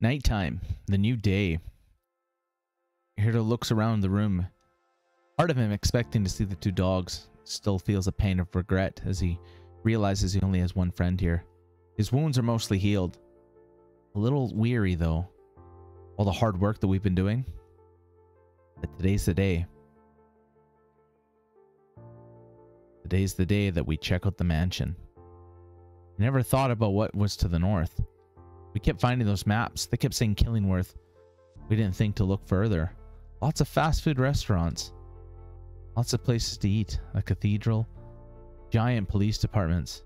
Nighttime, the new day. Heero looks around the room. Part of him expecting to see the two dogs still feels a pain of regret as he realizes he only has one friend here. His wounds are mostly healed. A little weary though. All the hard work that we've been doing. But today's the day. Today's the day that we check out the mansion. I never thought about what was to the north. We kept finding those maps. They kept saying Killingworth. We didn't think to look further. Lots of fast food restaurants. Lots of places to eat. A cathedral. Giant police departments.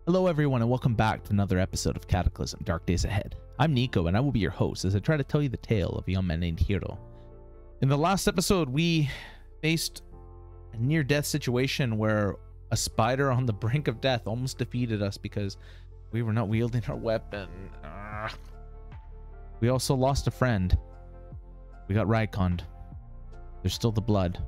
Hello everyone and welcome back to another episode of Cataclysm Dark Days Ahead. I'm Niko and I will be your host as I try to tell you the tale of a young man named Heero. In the last episode we faced a near-death situation where a spider on the brink of death almost defeated us because we were not wielding our weapon. We also lost a friend. We got retconned. There's still the blood.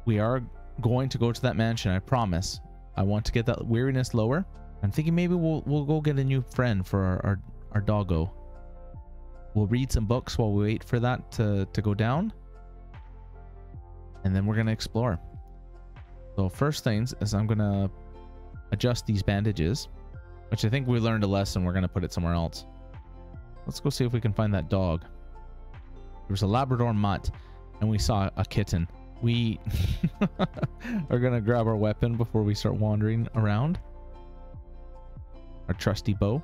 We are going to go to that mansion, I promise. I want to get that weariness lower. I'm thinking maybe we'll go get a new friend for our doggo. We'll read some books while we wait for that to go down. And then we're going to explore. So first things is I'm going to adjust these bandages, which I think we learned a lesson. We're going to put it somewhere else. Let's go see if we can find that dog. There was a Labrador mutt and we saw a kitten. We are going to grab our weapon before we start wandering around. Our trusty bow.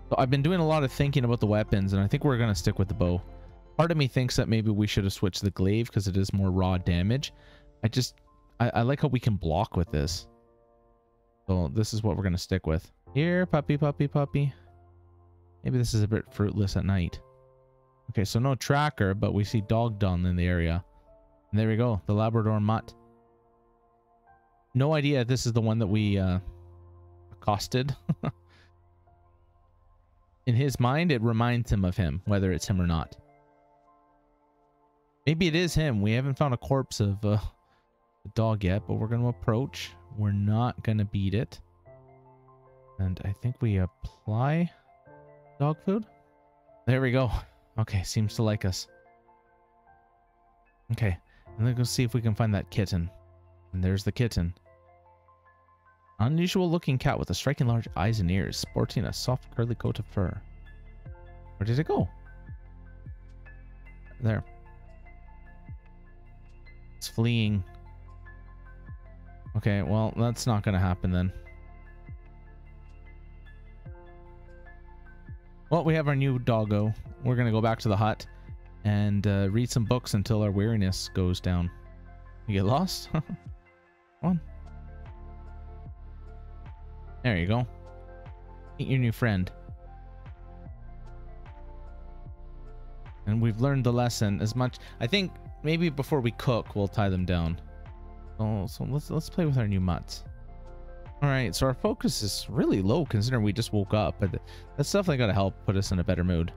So I've been doing a lot of thinking about the weapons and I think we're going to stick with the bow. Part of me thinks that maybe we should have switched the glaive because it is more raw damage. I like how we can block with this. So this is what we're going to stick with. Here, puppy, puppy, puppy. Maybe this is a bit fruitless at night. Okay, so no tracker, but we see dog dung in the area. And there we go, the Labrador mutt. No idea if this is the one that we accosted. In his mind, it reminds him of him, whether it's him or not. Maybe it is him. We haven't found a corpse of the dog yet, but we're going to approach. We're not going to beat it. And I think we apply dog food. There we go. Okay, seems to like us. Okay, and then go see if we can find that kitten. And there's the kitten. Unusual looking cat with a striking large eyes and ears, sporting a soft curly coat of fur. Where did it go? There. It's fleeing. Okay, well, that's not going to happen then. Well, we have our new doggo. We're going to go back to the hut and read some books until our weariness goes down. You get lost? Come on. There you go. Meet your new friend. And we've learned the lesson as much. I think maybe before we cook, we'll tie them down. So let's play with our new mutts. All right, so our focus is really low considering we just woke up, but that's definitely got to help put us in a better mood.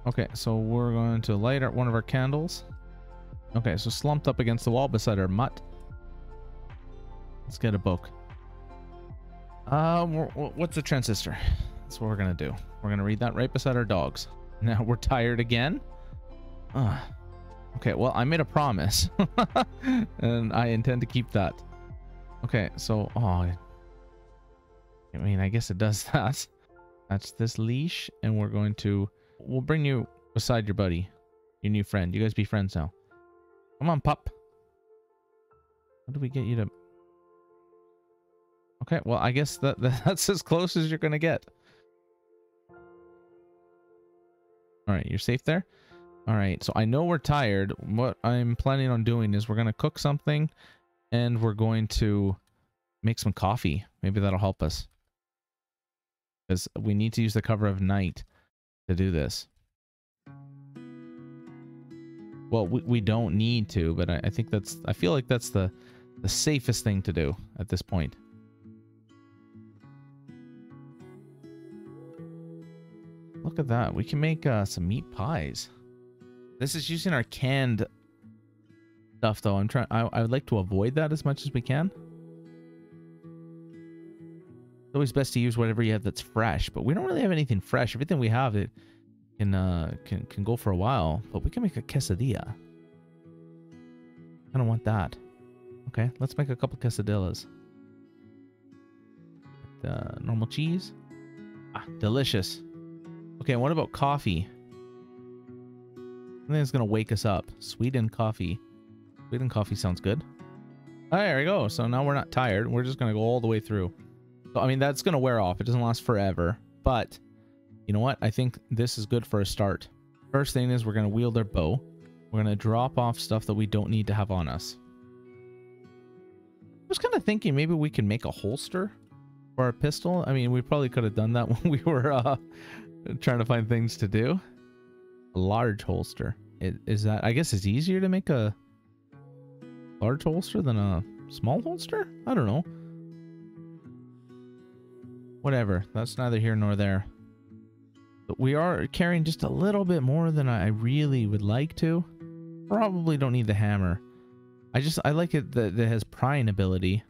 Okay, so we're going to light one of our candles. Okay, so slumped up against the wall beside our mutt. Let's get a book. What's a transistor? That's what we're gonna do. We're gonna read that right beside our dogs. Now we're tired again. Okay, well, I made a promise and I intend to keep that. Okay, so I mean, I guess it does that. That's this leash, and we'll bring you beside your buddy, your new friend. You guys be friends now. Come on, pup. How do we get you to... Okay, well, I guess that's as close as you're gonna get. All right, you're safe there. All right, so I know we're tired. What I'm planning on doing is we're going to cook something and we're going to make some coffee. Maybe that'll help us. Because we need to use the cover of night to do this. Well, we don't need to, but I think I feel like that's the safest thing to do at this point. Look at that. We can make some meat pies. This is using our canned stuff, though. I would like to avoid that as much as we can. It's always best to use whatever you have that's fresh, but we don't really have anything fresh. Everything we have it can go for a while, but we can make a quesadilla. I don't want that. Okay, let's make a couple quesadillas. Normal cheese. Ah, delicious. Okay, what about coffee? I think it's gonna wake us up. Sweetened coffee. Sweetened coffee sounds good. Oh, there we go. So now we're not tired. We're just gonna go all the way through. So, I mean, that's gonna wear off. It doesn't last forever, but you know what? I think this is good for a start. First thing is we're gonna wield our bow. We're gonna drop off stuff that we don't need to have on us. I was kind of thinking maybe we can make a holster for our pistol. I mean, we probably could have done that when we were trying to find things to do. A large holster. Is that, I guess it's easier to make a large holster than a small holster? I don't know. Whatever. That's neither here nor there. But we are carrying just a little bit more than I really would like to. Probably don't need the hammer. I like it that it has prying ability.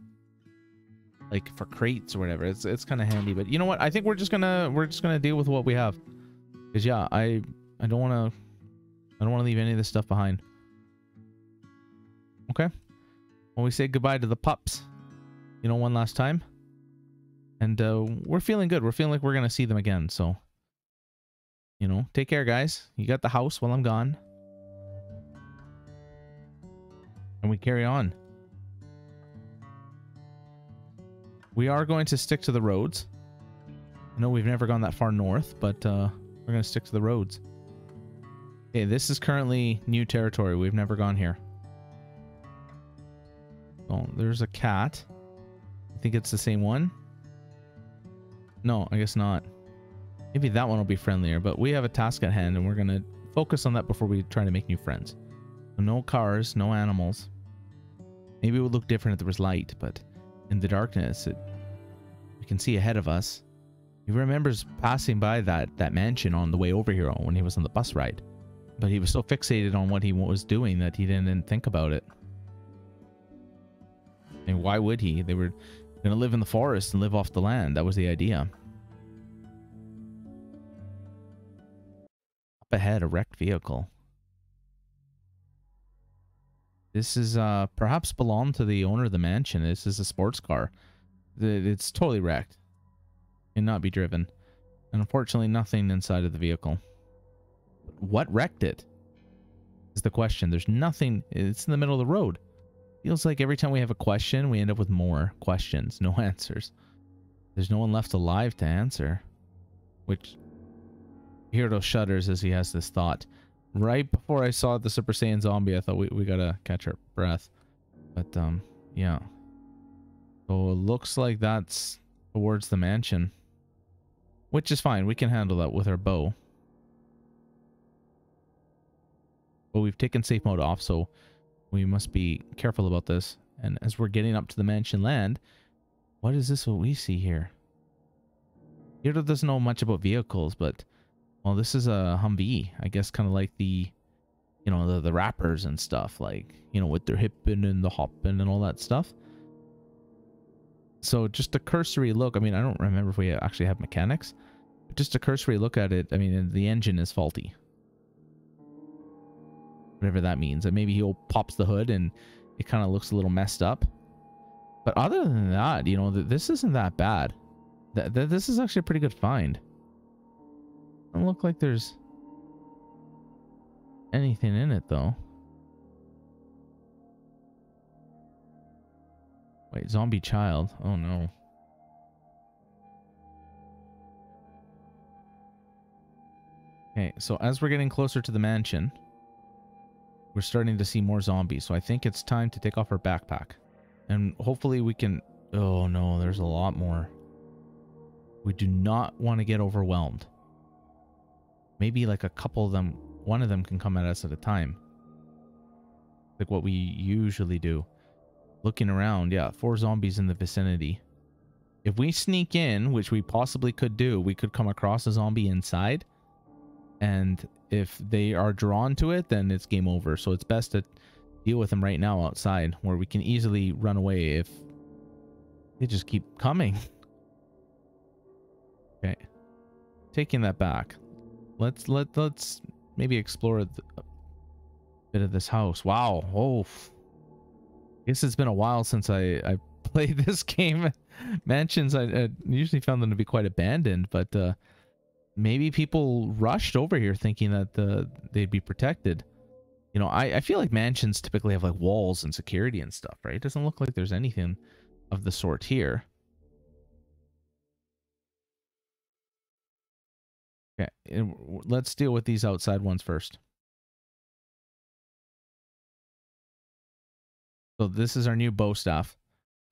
Like for crates or whatever. It's kind of handy. But you know what? I think we're just gonna deal with what we have. Because yeah, I don't want to leave any of this stuff behind. Okay. Well, we say goodbye to the pups, you know, one last time. And we're feeling good. We're feeling like we're going to see them again. So, you know, take care, guys. You got the house while I'm gone. And we carry on. We are going to stick to the roads. I know we've never gone that far north, but we're going to stick to the roads. Okay, this is currently new territory. We've never gone here. Oh, there's a cat. I think it's the same one. No, I guess not. Maybe that one will be friendlier, but we have a task at hand and we're going to focus on that before we try to make new friends. So no cars, no animals. Maybe it would look different if there was light, but in the darkness, we can see ahead of us. He remembers passing by that mansion on the way over here when he was on the bus ride. But he was so fixated on what he was doing that he didn't think about it. And why would he? They were going to live in the forest and live off the land. That was the idea. Up ahead, a wrecked vehicle. This is perhaps belonged to the owner of the mansion. This is a sports car. It's totally wrecked. Cannot be driven. And unfortunately, nothing inside of the vehicle. What wrecked it? Is the question. There's nothing. It's in the middle of the road. Feels like every time we have a question, we end up with more questions, no answers. There's no one left alive to answer. Which Heero shudders as he has this thought. Right before I saw the Super Saiyan zombie, I thought we gotta catch our breath. But yeah. So it looks like that's towards the mansion. Which is fine. We can handle that with our bow. But we've taken safe mode off, so we must be careful about this. And as we're getting up to the mansion land, what is this what we see here? Heero doesn't know much about vehicles, but well, this is a Humvee. I guess kind of like the, you know, the rappers and stuff, like, you know, with their hipping and the hopping and all that stuff. So just a cursory look. I mean, I don't remember if we actually have mechanics, but just a cursory look at it. I mean, the engine is faulty. Whatever that means. And maybe he pops the hood and it kind of looks a little messed up. But other than that, you know, this isn't that bad. This is actually a pretty good find. Doesn't look like there's anything in it, though. Wait, zombie child. Oh, no. Okay, so as we're getting closer to the mansion, we're starting to see more zombies. So I think it's time to take off our backpack. And hopefully we can... Oh, no, there's a lot more. We do not want to get overwhelmed. Maybe like a couple of them, one of them can come at us at a time. Like what we usually do. Looking around, yeah, 4 zombies in the vicinity. If we sneak in, which we possibly could do, we could come across a zombie inside. And if they are drawn to it, then it's game over. So it's best to deal with them right now outside, where we can easily run away if they just keep coming. Okay. Taking that back. Let's maybe explore a bit of this house. Wow. Oh. I guess it's been a while since I played this game. Mansions, I usually found them to be quite abandoned, but maybe people rushed over here thinking that they'd be protected. You know, I feel like mansions typically have like walls and security and stuff, right? It doesn't look like there's anything of the sort here. Okay, let's deal with these outside ones first. So this is our new bow staff,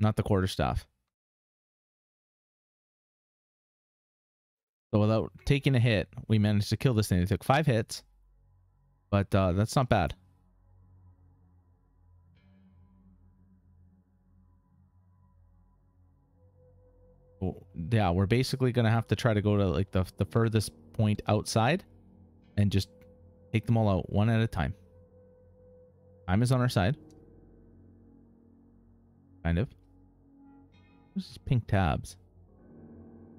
not the quarterstaff. So without taking a hit, we managed to kill this thing. It took 5 hits, but that's not bad. Yeah, we're basically gonna have to try to go to like the furthest point outside and just take them all out one at a time. Time is on our side. Kind of. What's these pink tabs?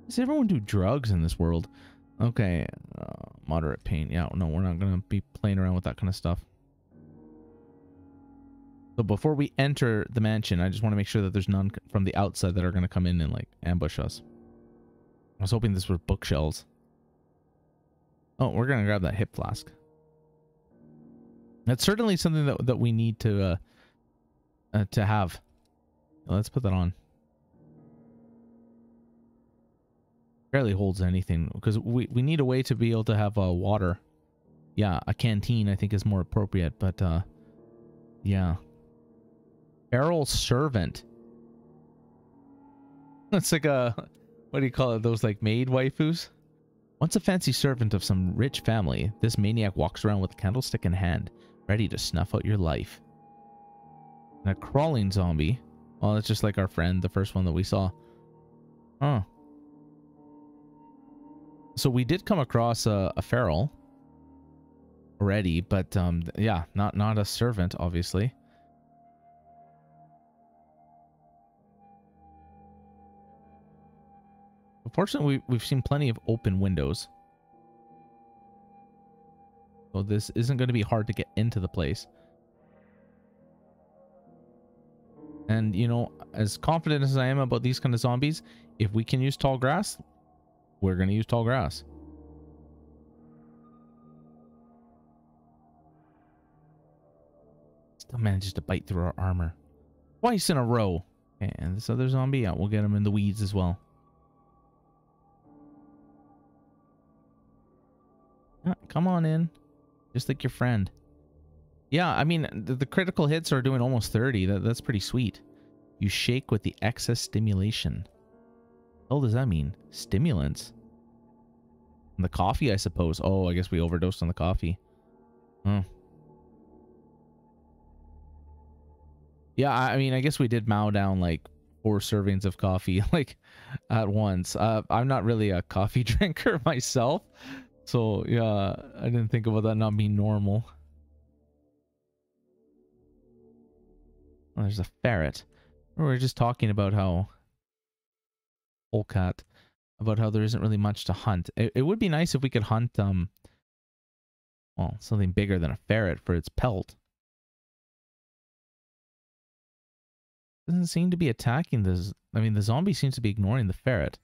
Does everyone do drugs in this world? Okay, moderate pain. Yeah, no, we're not gonna be playing around with that kind of stuff. So before we enter the mansion, I just want to make sure that there's none from the outside that are going to come in and like ambush us. I was hoping this were bookshelves. Oh, we're going to grab that hip flask. That's certainly something that we need to have. Let's put that on. Barely holds anything because we need a way to be able to have water. Yeah, a canteen I think is more appropriate, but yeah. Feral servant. That's like a, what do you call it? Those like maid waifus? Once a fancy servant of some rich family, this maniac walks around with a candlestick in hand, ready to snuff out your life. And a crawling zombie. Well, that's just like our friend, the first one that we saw. Huh. So we did come across a feral already, but yeah, not a servant, obviously. Fortunately, we've seen plenty of open windows. So this isn't going to be hard to get into the place. And, you know, as confident as I am about these kind of zombies, if we can use tall grass, we're going to use tall grass. Still manages to bite through our armor. Twice in a row. Okay, and this other zombie, yeah, we'll get him in the weeds as well. Come on in. Just like your friend. Yeah, I mean, the critical hits are doing almost 30. That's pretty sweet. You shake with the excess stimulation. What the hell does that mean? Stimulants? And the coffee, I suppose. Oh, I guess we overdosed on the coffee. Huh. Yeah, I mean, I guess we did mow down like 4 servings of coffee like at once. I'm not really a coffee drinker myself. So, yeah, I didn't think about that not being normal. Oh, there's a ferret. We were just talking about how... Polecat. About how there isn't really much to hunt. It would be nice if we could hunt, well, something bigger than a ferret for its pelt. Doesn't seem to be attacking this. I mean, the zombie seems to be ignoring the ferret.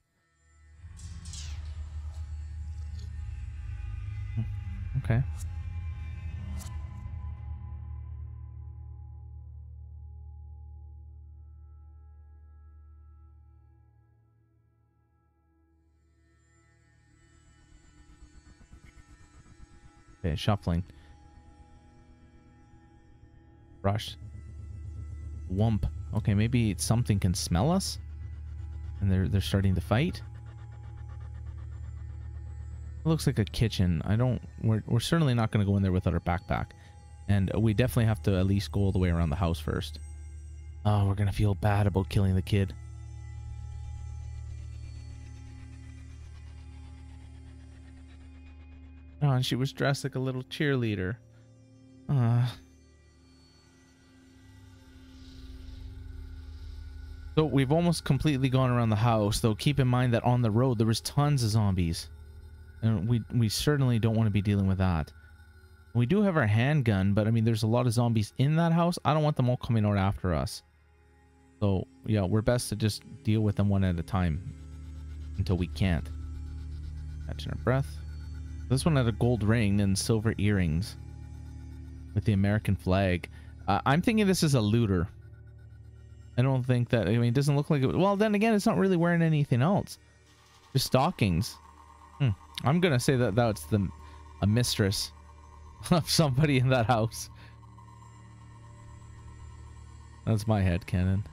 Okay. Okay, shuffling. Rush. Wump. Okay, maybe something can smell us? And they're starting to fight? It looks like a kitchen. We're certainly not going to go in there without our backpack. And we definitely have to at least go all the way around the house first. Oh, we're going to feel bad about killing the kid. Oh, and she was dressed like a little cheerleader. So we've almost completely gone around the house, though keep in mind that on the road there was tons of zombies. And we certainly don't want to be dealing with that. We do have our handgun, but I mean there's a lot of zombies in that house. I don't want them all coming out after us. So yeah, we're best to just deal with them one at a time until we can't. Catching our breath. This one had a gold ring and silver earrings with the American flag. I'm thinking this is a looter. I don't think that, I mean, it doesn't look like it. Well, then again, it's not really wearing anything else. Just stockings. I'm going to say that that's a mistress of somebody in that house. That's my headcanon.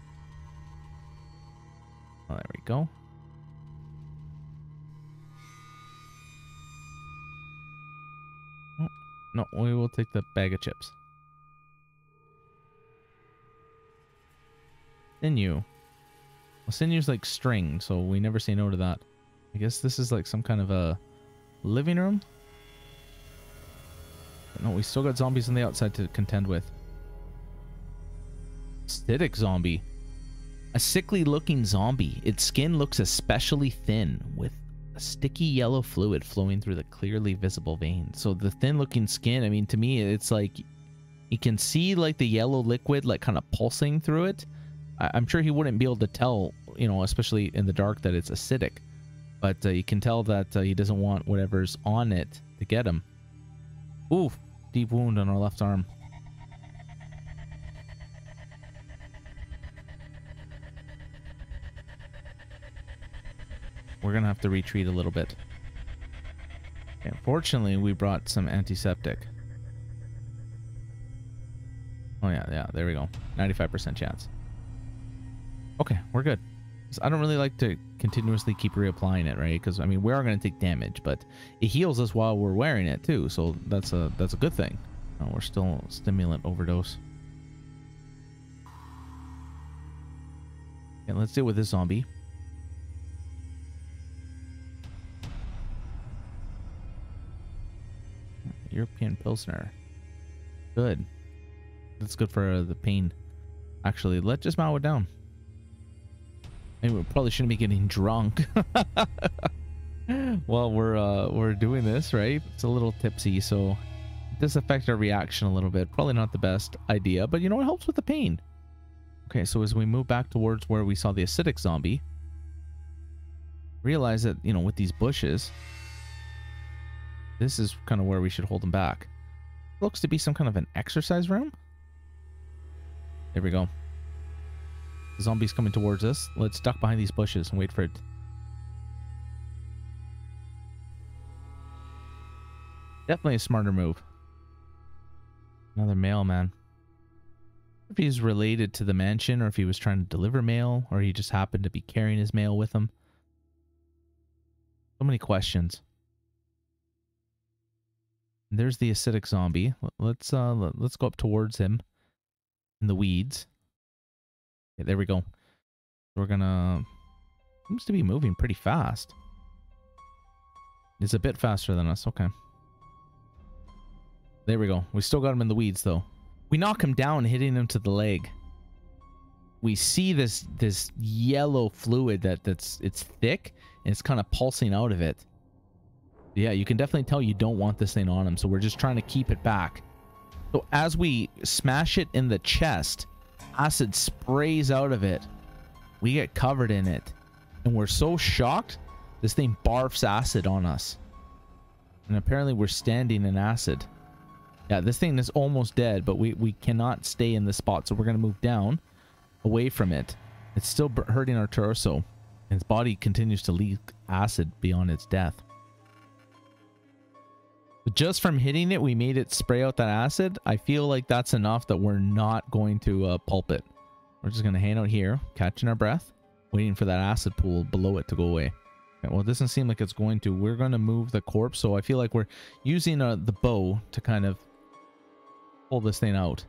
Oh, there we go. Oh, no, we will take the bag of chips. Sinew. Well, sinew's like string, so we never say no to that. I guess this is like some kind of a living room? But no, we still got zombies on the outside to contend with. Acidic zombie. A sickly looking zombie. Its skin looks especially thin, with a sticky yellow fluid flowing through the clearly visible veins. So the thin looking skin, I mean, to me, it's like you can see like the yellow liquid like kind of pulsing through it. I'm sure he wouldn't be able to tell, you know, especially in the dark, that it's acidic. But you can tell that he doesn't want whatever's on it to get him. Ooh, deep wound on our left arm. We're going to have to retreat a little bit. Okay, fortunately, we brought some antiseptic. Oh, yeah, there we go. 95% chance. Okay, we're good. I don't really like to continuously keep reapplying it, right? Because, I mean, we are going to take damage, but it heals us while we're wearing it, too. So that's a good thing. Oh, we're still stimulant overdose. Okay, let's deal with this zombie. European Pilsner. Good. That's good for the pain. Actually, let's just mow it down. Maybe we probably shouldn't be getting drunk while we're doing this, right? It's a little tipsy, so it does affect our reaction a little bit. Probably not the best idea, but you know, it helps with the pain. Okay, so as we move back towards where we saw the acidic zombie, realize that, you know, with these bushes, this is kind of where we should hold them back. Looks to be some kind of an exercise room. There we go. The zombie's coming towards us. Let's duck behind these bushes and wait for it. Definitely a smarter move. Another mailman. If he's related to the mansion, or if he was trying to deliver mail, or he just happened to be carrying his mail with him. So many questions. And there's the acidic zombie. Let's go up towards him in the weeds. Okay, there we go. We're gonna... Seems to be moving pretty fast. It's a bit faster than us. Okay. There we go. We still got him in the weeds, though. We knock him down, hitting him to the leg. We see this yellow fluid it's thick, and it's kind of pulsing out of it. Yeah, you can definitely tell you don't want this thing on him, so we're just trying to keep it back. So as we smash it in the chest, acid sprays out of it. We get covered in it. And we're so shocked, this thing barfs acid on us. And apparently we're standing in acid. Yeah, this thing is almost dead, but we cannot stay in this spot. So we're going to move down, away from it. It's still hurting our torso. And its body continues to leak acid beyond its death. But just from hitting it, we made it spray out that acid. I feel like that's enough that we're not going to pulp it. We're just going to hang out here, catching our breath, waiting for that acid pool below it to go away. Okay, well, it doesn't seem like it's going to. We're going to move the corpse, so I feel like we're using the bow to kind of pull this thing out.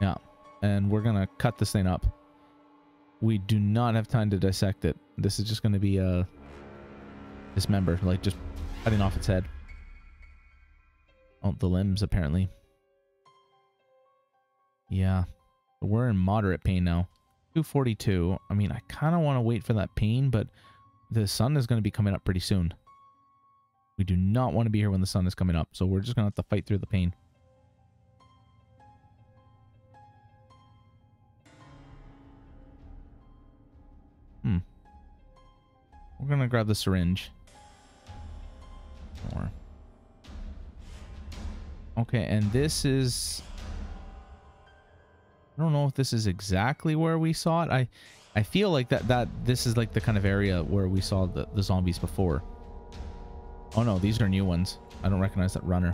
Yeah, and we're going to cut this thing up. We do not have time to dissect it. This is just going to be dismember, like just cutting off its head. Oh, the limbs, apparently. Yeah. We're in moderate pain now. 2:42. I mean, I kind of want to wait for that pain, but the sun is going to be coming up pretty soon. We do not want to be here when the sun is coming up, so we're just going to have to fight through the pain. We're going to grab the syringe. More. Okay, and this is... I don't know if this is exactly where we saw it. I feel like that this is like the kind of area where we saw the zombies before. Oh no, these are new ones. I don't recognize that runner.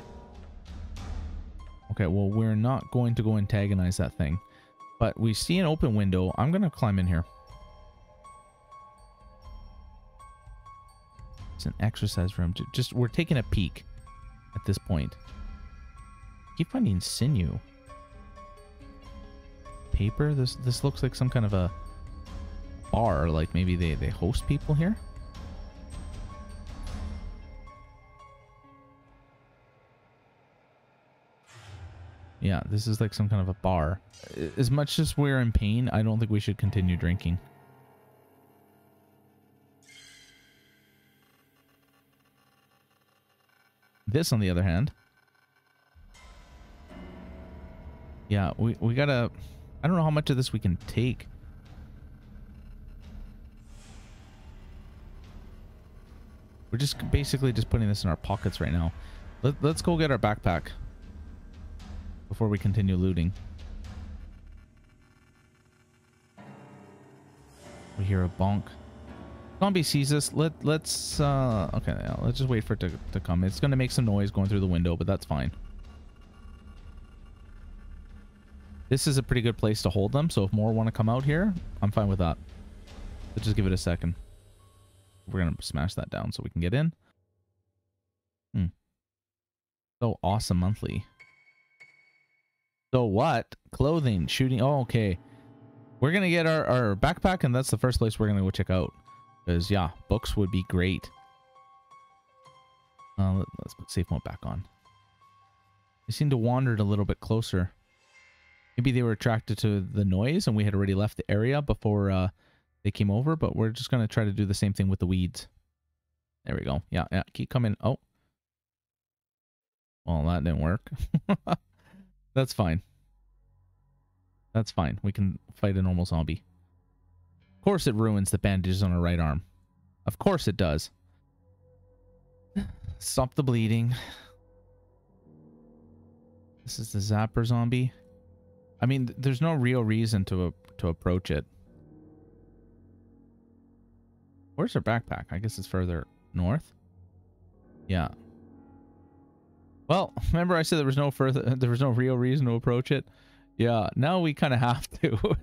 Okay, well, we're not going to go antagonize that thing. But we see an open window. I'm going to climb in here. It's an exercise room. Just we're taking a peek at this point. Keep finding sinew. Paper? This looks like some kind of a bar. Like maybe they host people here. Yeah, this is like some kind of a bar. As much as we're in pain, I don't think we should continue drinking. This, on the other hand. Yeah, we gotta... I don't know how much of this we can take. We're just basically just putting this in our pockets right now. Let's go get our backpack before we continue looting. We hear a bonk. Zombie sees us. Let's okay, yeah, let's just wait for it to come. It's gonna make some noise going through the window, but that's fine. This is a pretty good place to hold them, so if more want to come out here, I'm fine with that. Let's just give it a second. We're gonna smash that down so we can get in. So awesome monthly. So what? Clothing, shooting. Oh, okay. We're gonna get our backpack, and that's the first place we're gonna go check out. Because yeah, books would be great. Let's put safe mode back on. They seem to wandered a little bit closer. Maybe they were attracted to the noise and we had already left the area before they came over, but we're just going to try to do the same thing with the weeds. There we go. Yeah, keep coming. Oh. Well, that didn't work. That's fine. That's fine. We can fight a normal zombie. Of course it ruins the bandages on our right arm. Of course it does. Stop the bleeding. This is the zapper zombie. I mean, there's no real reason to approach it. Where's our backpack? I guess it's further north. Yeah. Well, remember I said there was no real reason to approach it? Yeah, now we kind of have to.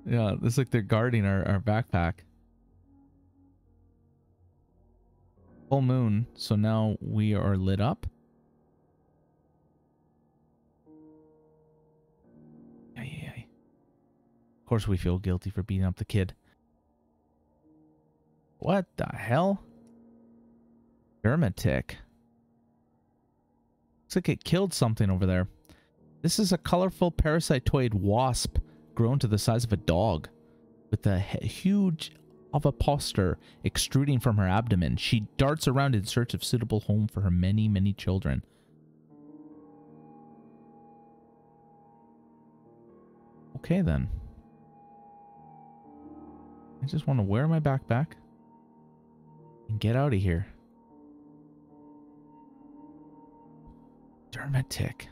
Yeah, it's like they're guarding our backpack. Full moon, so now we are lit up. Of course we feel guilty for beating up the kid. What the hell? Dermatic. Looks like it killed something over there. This is a colorful parasitoid wasp grown to the size of a dog, with a huge ovipositor extruding from her abdomen. She darts around in search of suitable home for her many, many children. Okay then. I just want to wear my backpack and get out of here. Dermatic.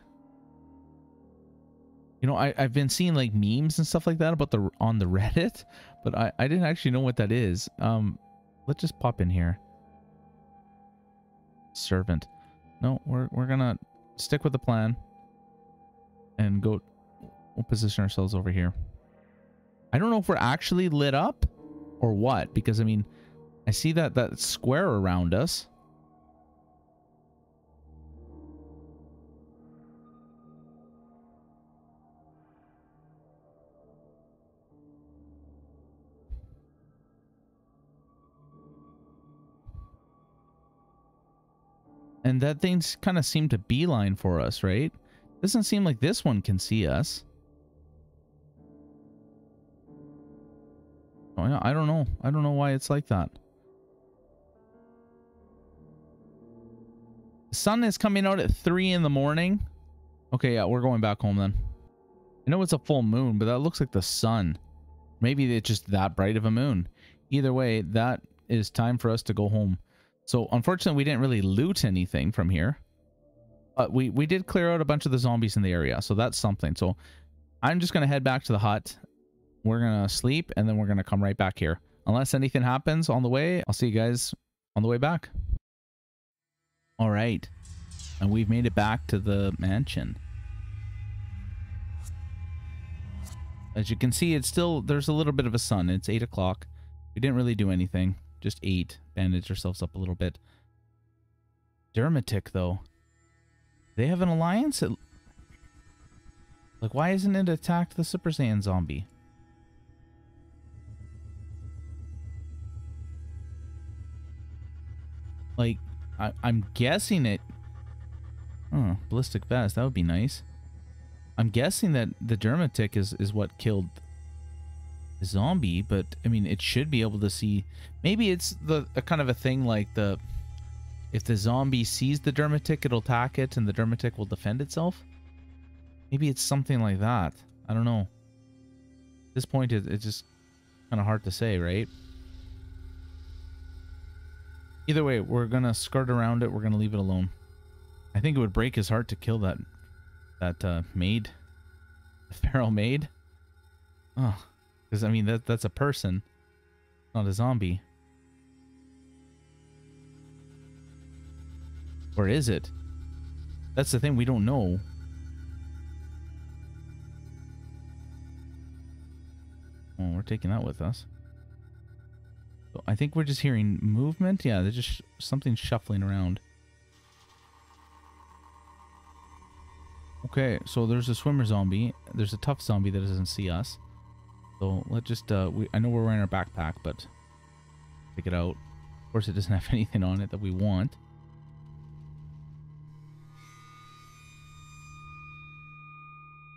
You know, I've been seeing like memes and stuff like that about on the Reddit, but I didn't actually know what that is. Let's just pop in here. Servant. No, we're gonna stick with the plan and go. We'll position ourselves over here. I don't know if we're actually lit up or what, because I mean, I see that square around us. And that thing's kind of seemed to beeline for us, right? Doesn't seem like this one can see us. Yeah, I don't know. I don't know why it's like that. The sun is coming out at 3 in the morning. Okay, yeah, we're going back home then. I know it's a full moon, but that looks like the sun. Maybe it's just that bright of a moon. Either way, that is time for us to go home. So, unfortunately, we didn't really loot anything from here. But we did clear out a bunch of the zombies in the area, so that's something. So, I'm just going to head back to the hut. We're going to sleep, and then we're going to come right back here. Unless anything happens on the way, I'll see you guys on the way back. All right. And we've made it back to the mansion. As you can see, it's still, there's a little bit of a sun. It's 8 o'clock. We didn't really do anything. Just ate, bandaged ourselves up a little bit. Dermatic, though. They have an alliance? Like, why isn't it attacked the Super Saiyan zombie? Like, I'm guessing it... Oh, ballistic vest. That would be nice. I'm guessing that the Dermatic is what killed the zombie, but, I mean, it should be able to see... Maybe it's a kind of a thing like the... If the zombie sees the Dermatic, it'll attack it, and the Dermatic will defend itself? Maybe it's something like that. I don't know. At this point, it's just kind of hard to say, right? Either way, we're going to skirt around it. We're going to leave it alone. I think it would break his heart to kill that maid. The feral maid. Oh, because, I mean, that's a person, not a zombie. Or is it? That's the thing, we don't know. Oh, we're taking that with us. So I think we're just hearing movement. Yeah, there's just something shuffling around. Okay, so there's a swimmer zombie. There's a tough zombie that doesn't see us. So let's just, I know we're wearing our backpack, but take it out. Of course, it doesn't have anything on it that we want.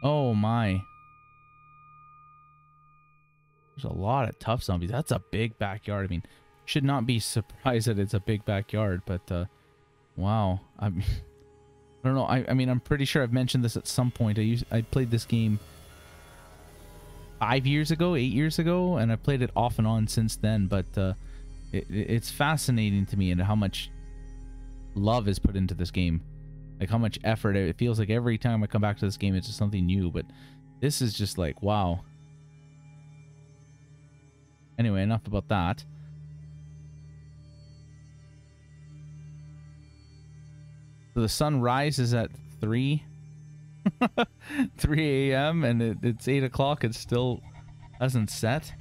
Oh my. There's a lot of tough zombies. That's a big backyard. I mean, should not be surprised that it's a big backyard, but wow. I don't know. I mean, I'm pretty sure I've mentioned this at some point. I played this game 5 years ago, 8 years ago, and I played it off and on since then, but it's fascinating to me and how much love is put into this game. Like how much effort. It feels like every time I come back to this game, it's just something new, but this is just like, wow. Anyway, enough about that. So the sun rises at 3 a.m. and it's 8 o'clock. It still hasn't set.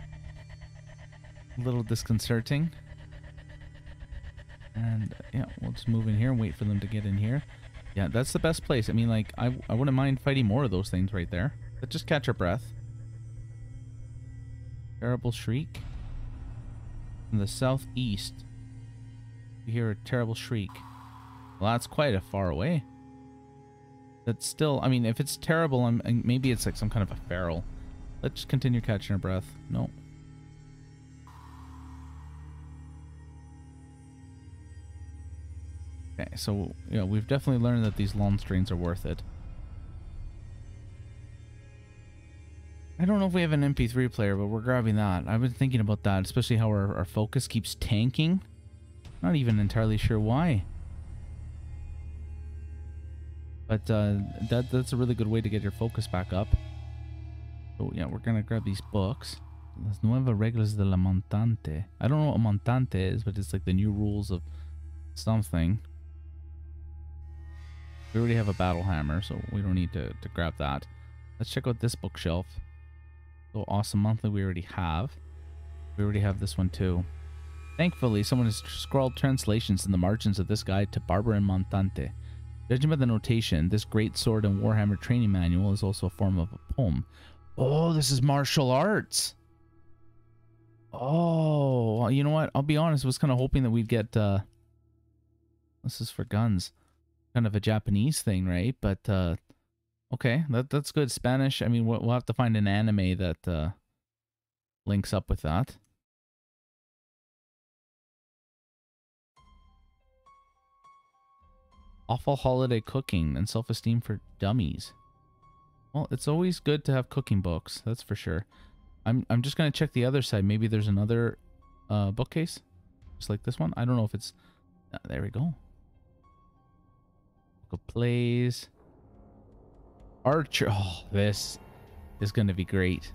A little disconcerting. And yeah, we'll just move in here and wait for them to get in here. Yeah, that's the best place. I mean, like, I wouldn't mind fighting more of those things right there. But just catch our breath. Terrible shriek. From the southeast, you hear a terrible shriek. Well, that's quite a far away. That's still, I mean, if it's terrible, maybe it's like some kind of a feral. Let's just continue catching our breath. No. Okay, so, yeah, we've definitely learned that these long strains are worth it. I don't know if we have an MP3 player, but we're grabbing that. I've been thinking about that, especially how our focus keeps tanking. Not even entirely sure why. But that's a really good way to get your focus back up. So yeah, we're gonna grab these books. Las nuevas reglas de la montante. I don't know what montante is, but it's like the new rules of something. We already have a battle hammer, so we don't need to grab that. Let's check out this bookshelf. So awesome monthly we already have. We already have this one too. Thankfully, someone has scrawled translations in the margins of this guide to Barber and Montante. Judging by the notation, this great sword and warhammer training manual is also a form of a poem. Oh, this is martial arts. Oh, well, you know what? I'll be honest, I was kind of hoping that we'd get, this is for guns. Kind of a Japanese thing, right? But, okay, that's good. Spanish, I mean, we'll have to find an anime that links up with that. Awful holiday cooking and self-esteem for dummies. Well, it's always good to have cooking books, that's for sure. I'm just gonna check the other side. Maybe there's another bookcase, just like this one. I don't know if it's. There we go. Book of plays. Archer. Oh, this is gonna be great.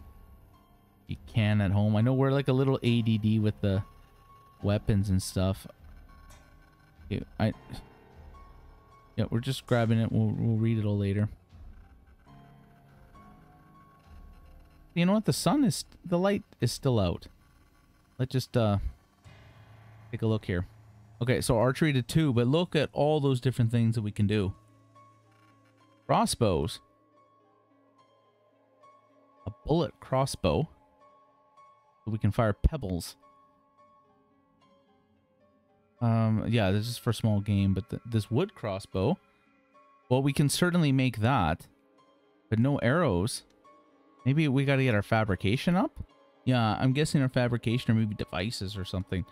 You can at home. I know we're like a little ADD with the weapons and stuff. Yeah, we're just grabbing it. We'll read it all later. You know what? The light is still out. Let's just take a look here. Okay, so archery to 2, but look at all those different things that we can do. Crossbows. A bullet crossbow. So we can fire pebbles. Yeah, this is for small game, but this wood crossbow, well, we can certainly make that, but no arrows. Maybe we got to get our fabrication up? Yeah, I'm guessing our fabrication or maybe devices or something.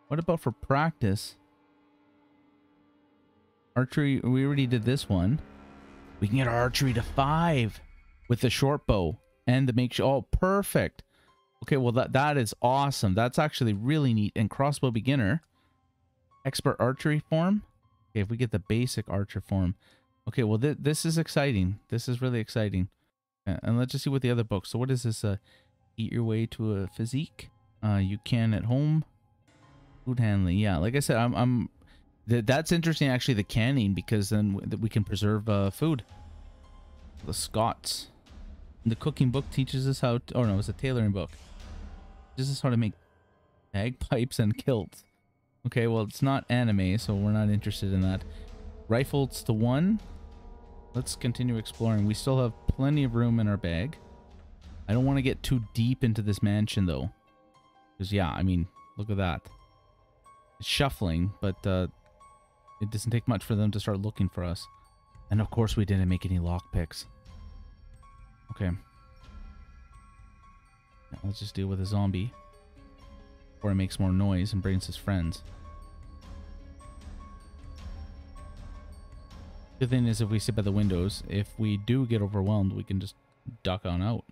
What about for practice? Archery, we already did this one. We can get our archery to 5 with the short bow and the make sure. Oh, perfect. Okay, well, that is awesome. That's actually really neat. And crossbow beginner. Expert archery form. Okay, if we get the basic archer form. Okay, well, this is exciting. This is really exciting. And let's just see what the other books. So what is this? Eat your way to a physique. You can at home. Food handling. Yeah, like I said, that's interesting actually, the canning, because then we can preserve food. The Scots. The cooking book teaches us how to, oh no, it's a tailoring book. Teaches us how to make bagpipes and kilts. Okay, well, it's not anime, so we're not interested in that. Rifles to 1. Let's continue exploring. We still have plenty of room in our bag. I don't want to get too deep into this mansion, though. Because, yeah, I mean, look at that. It's shuffling, but it doesn't take much for them to start looking for us. And, of course, we didn't make any lockpicks. Okay. Now, let's just deal with a zombie before it makes more noise and brings his friends. The thing is, if we sit by the windows, if we do get overwhelmed, we can just duck on out.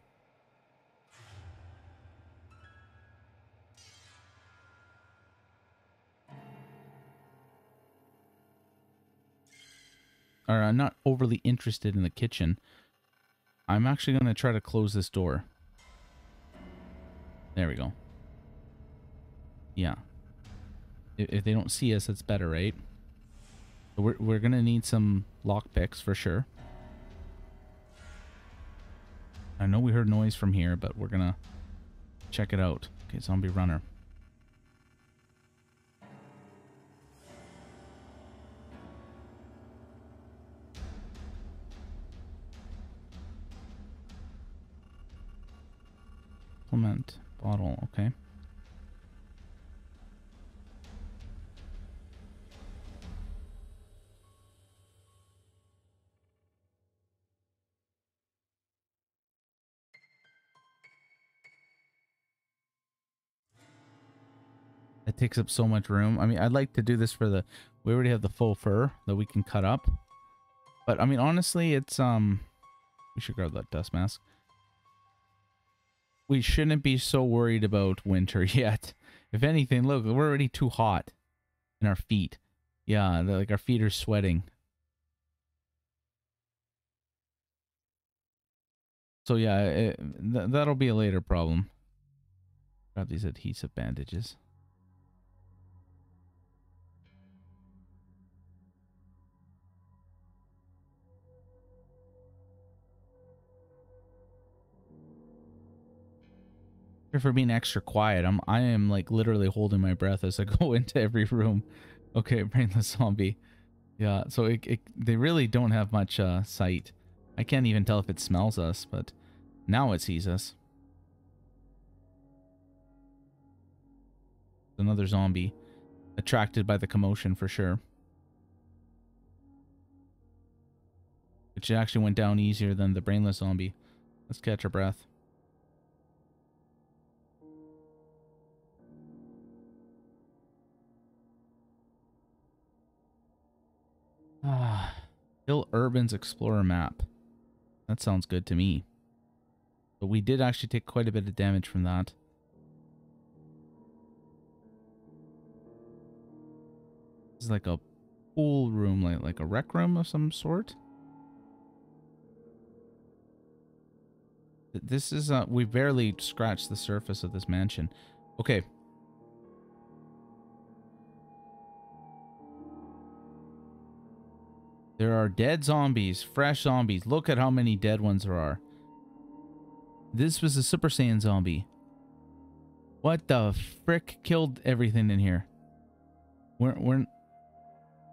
Or I'm not overly interested in the kitchen. I'm actually going to try to close this door. There we go. Yeah. If they don't see us, it's better, right? We're going to need some lockpicks for sure. I know we heard noise from here, but we're going to check it out. Okay, zombie runner. Supplement bottle, okay. It takes up so much room. I mean, I'd like to do this for the... We already have the faux fur that we can cut up. But, I mean, honestly, it's... We should grab that dust mask. We shouldn't be so worried about winter yet. If anything, look, we're already too hot in our feet. Yeah, like our feet are sweating. So yeah, that'll be a later problem. Grab these adhesive bandages. For being extra quiet, I am like literally holding my breath as I go into every room. Okay, brainless zombie. Yeah, so they really don't have much sight. I can't even tell if it smells us, but now it sees us. Another zombie, attracted by the commotion for sure. Which actually went down easier than the brainless zombie. Let's catch our breath. Ah. Hill Urban's Explorer map. That sounds good to me. But we did actually take quite a bit of damage from that. This is like a pool room, like a rec room of some sort. This is, we barely scratched the surface of this mansion. Okay. There are dead zombies, fresh zombies. Look at how many dead ones there are. This was a Super Saiyan zombie. What the frick killed everything in here? We're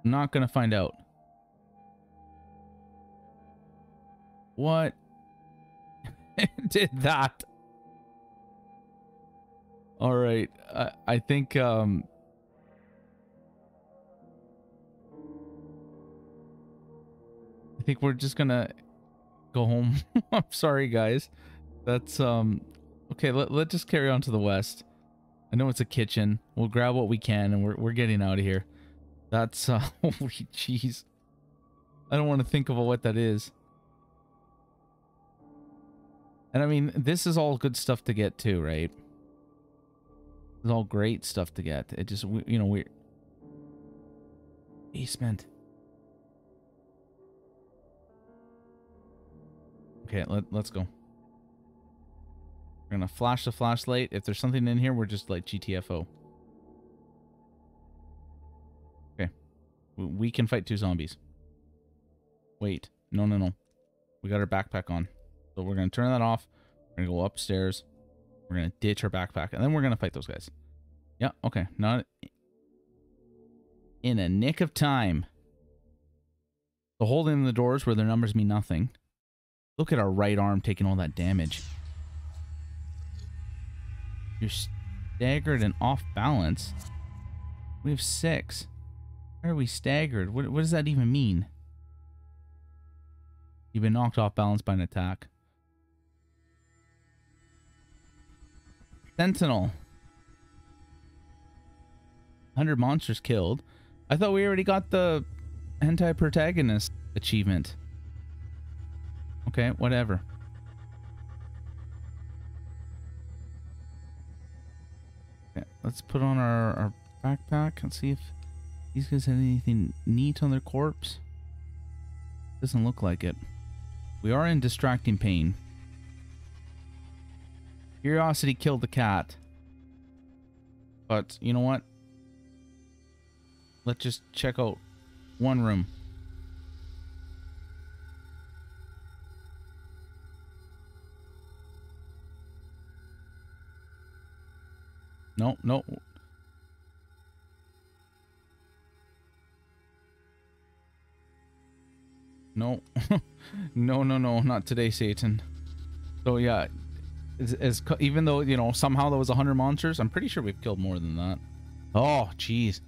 not gonna find out. What did that? All right, I think we're just gonna go home. I'm sorry, guys. That's okay. Let's just carry on to the west. I know it's a kitchen. We'll grab what we can, and we're getting out of here. That's holy jeez. I don't want to think about what that is. And I mean, this is all good stuff to get too, right? It's all great stuff to get. It just, you know, we're basement. Okay, let's go. We're gonna flash the flashlight. If there's something in here, we're just like GTFO. Okay. We can fight 2 zombies. Wait. No. We got our backpack on. So we're gonna turn that off. We're gonna go upstairs. We're gonna ditch our backpack. And then we're gonna fight those guys. Yeah, okay. Not in a nick of time. The holding in the doors where their numbers mean nothing. Look at our right arm taking all that damage. You're staggered and off balance. We have 6. Why are we staggered? What does that even mean? You've been knocked off balance by an attack. Sentinel. 100 monsters killed. I thought we already got the hentai protagonist achievement. Okay, whatever. Okay, let's put on our backpack and see if these guys have anything neat on their corpse. Doesn't look like it. We are in distracting pain. Curiosity killed the cat. But, you know what? Let's just check out one room. No. No. No, not today, Satan. So yeah, even though, you know, somehow there was 100 monsters, I'm pretty sure we've killed more than that. Oh, jeez.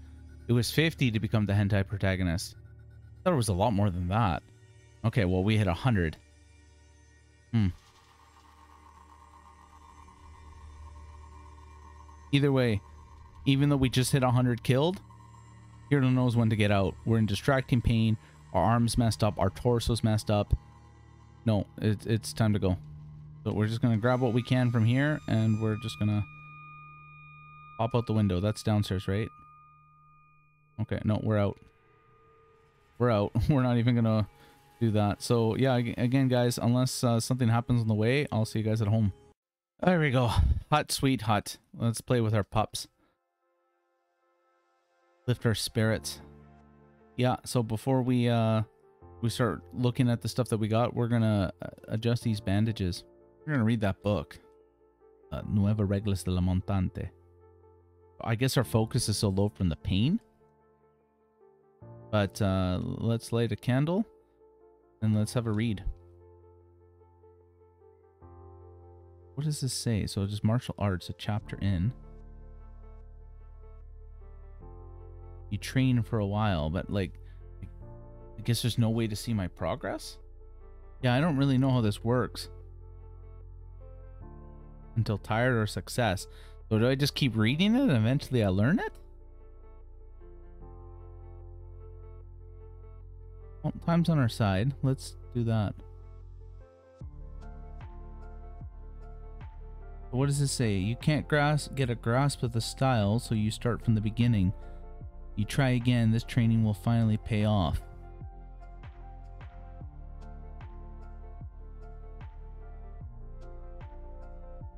It was 50 to become the hentai protagonist. I thought it was a lot more than that. Okay, well, we hit 100. Either way, even though we just hit 100 killed, Heero knows when to get out. We're in distracting pain. Our arm's messed up. Our torso's messed up. No, it's time to go. So we're just going to grab what we can from here, and we're just going to pop out the window. That's downstairs, right? Okay, no, we're out. We're out. We're not even going to do that. So, yeah, again, guys, unless something happens on the way, I'll see you guys at home. There we go. Hut, sweet hut. Let's play with our pups. Lift our spirits. Yeah, so before we start looking at the stuff that we got, we're gonna adjust these bandages. We're gonna read that book. Nueva Reglas de la Montante. I guess our focus is so low from the pain. But let's light a candle and let's have a read. What does this say? So just martial arts, a chapter in. You train for a while, but like, I guess there's no way to see my progress? Yeah, I don't really know how this works. Until tired or success. So do I just keep reading it and eventually I learn it? Well, time's on our side. Let's do that. What does it say? You can't get a grasp of the style, so you start from the beginning. You try again, this training will finally pay off.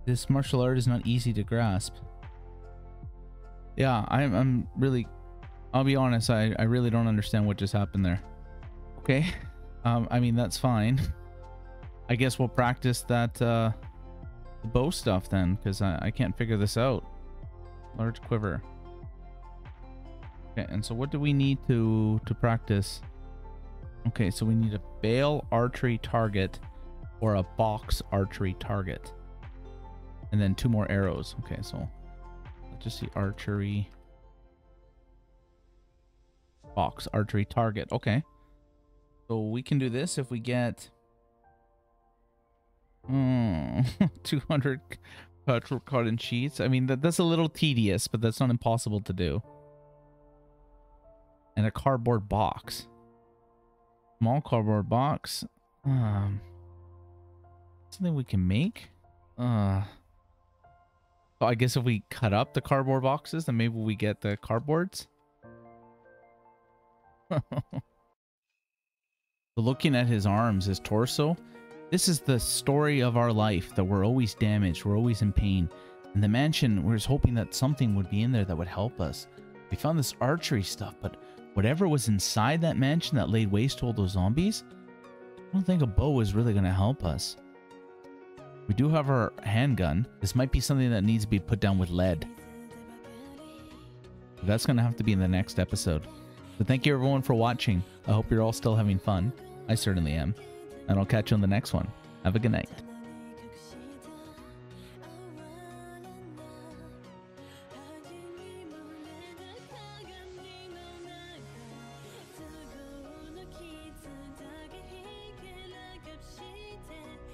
This martial art is not easy to grasp. Yeah, I'm really, I'll be honest, I really don't understand what just happened there. Okay, I mean, that's fine. I guess we'll practice that, the bow stuff then, because I can't figure this out. Large quiver. Okay, and so what do we need to practice? Okay, so we need a bale archery target or a box archery target. And then 2 more arrows. Okay, so let's just see archery. Box archery target. Okay. So we can do this if we get 200 cotton sheets. I mean, that's a little tedious, but that's not impossible to do. And a cardboard box. Small cardboard box. Something we can make? So I guess if we cut up the cardboard boxes, then maybe we get the cardboards. Looking at his arms, his torso, this is the story of our life, that we're always damaged, we're always in pain. In the mansion, we're just hoping that something would be in there that would help us. We found this archery stuff, but whatever was inside that mansion that laid waste to all those zombies, I don't think a bow is really going to help us. We do have our handgun. This might be something that needs to be put down with lead. That's going to have to be in the next episode. So thank you everyone for watching. I hope you're all still having fun. I certainly am. And I'll catch you on the next one. Have a good night.